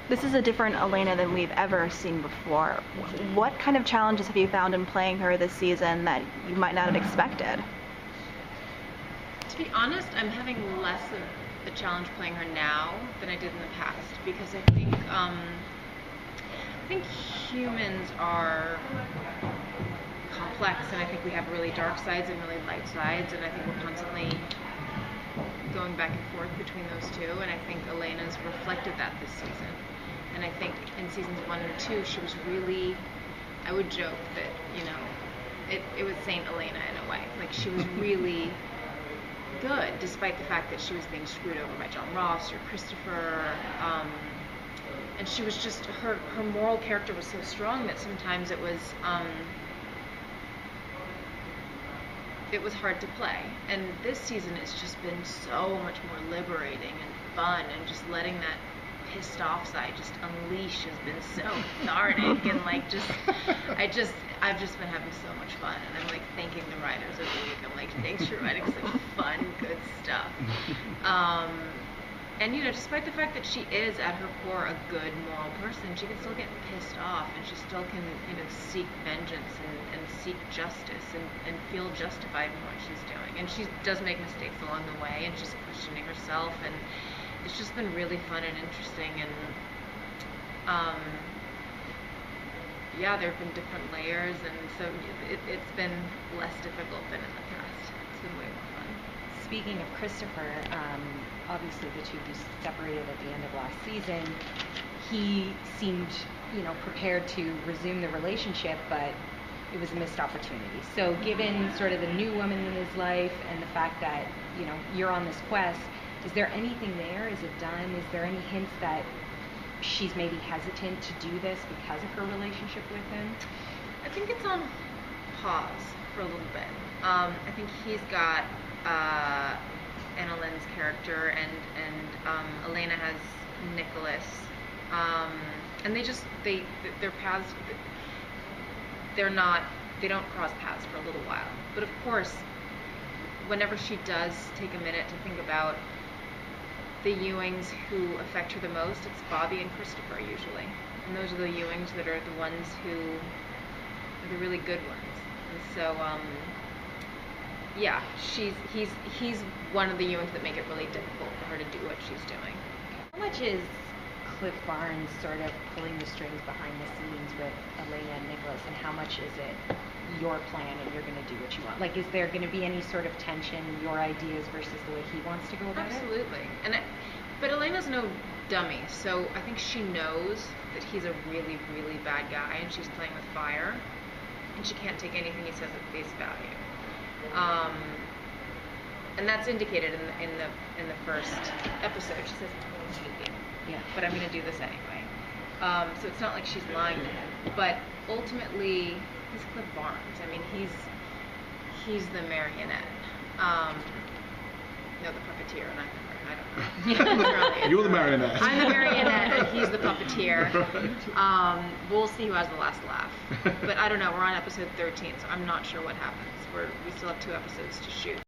This is a different Elena than we've ever seen before. What kind of challenges have you found in playing her this season that you might not have expected? To be honest, I'm having less of a challenge playing her now than I did in the past, because I think humans are complex, and I think we have really dark sides and really light sides, and I think we're constantly going back and forth between those two, and I think Elena's reflected that this season. And I think in seasons 1 and 2, she was really, I would joke that, it was Saint Elena in a way. Like, she was really good, despite the fact that she was being screwed over by John Ross or Christopher. And she was just, her moral character was so strong that sometimes it was hard to play. And this season it's just been so much more liberating and fun, and just letting that pissed off side just unleash has been so cathartic. And I've just been having so much fun, and I'm like thanking the writers of the week. I'm like, thanks for writing such fun, good stuff. And despite the fact that she is at her core a good moral person, she can still get pissed off, and she still can seek vengeance and seek justice and feel justified in what she's doing. And she does make mistakes along the way, and she's questioning herself, and it's just been really fun and interesting. And there have been different layers, and so it's been less difficult than in the past. It's been way more fun. Speaking of Christopher, obviously the two of you separated at the end of last season. He seemed, prepared to resume the relationship, but it was a missed opportunity. So given sort of the new woman in his life and the fact that, you're on this quest, is there anything there? Is it done? Is there any hints that she's maybe hesitant to do this because of her relationship with him? I think it's on pause for a little bit. I think he's got Anna Lynn's character, and Elena has Nicholas, and their paths, they don't cross paths for a little while. But of course, whenever she does take a minute to think about the Ewings who affect her the most, it's Bobby and Christopher usually, and those are the Ewings that are the ones who are the really good ones. And so he's one of the Ewings that make it really difficult for her to do what she's doing. How much is Cliff Barnes sort of pulling the strings behind the scenes with Elena and Nicholas, and how much is it your plan and you're going to do what you want? Like, is there going to be any sort of tension, your ideas versus the way he wants to go about Absolutely. it? But Elena's no dummy, so I think she knows that he's a really, really bad guy, and she's playing with fire, and she can't take anything he says at face value. And that's indicated in the first episode. She says, "I'm sleeping, but I'm going to do this anyway." So it's not like she's lying to him. But ultimately, he's Cliff Barnes. I mean, he's the marionette. No, the puppeteer, and I don't know. You're the marionette. I'm the marionette, and he's the puppeteer. We'll see who has the last laugh. But I don't know. We're on episode 13, so I'm not sure what happens. We still have 2 episodes to shoot.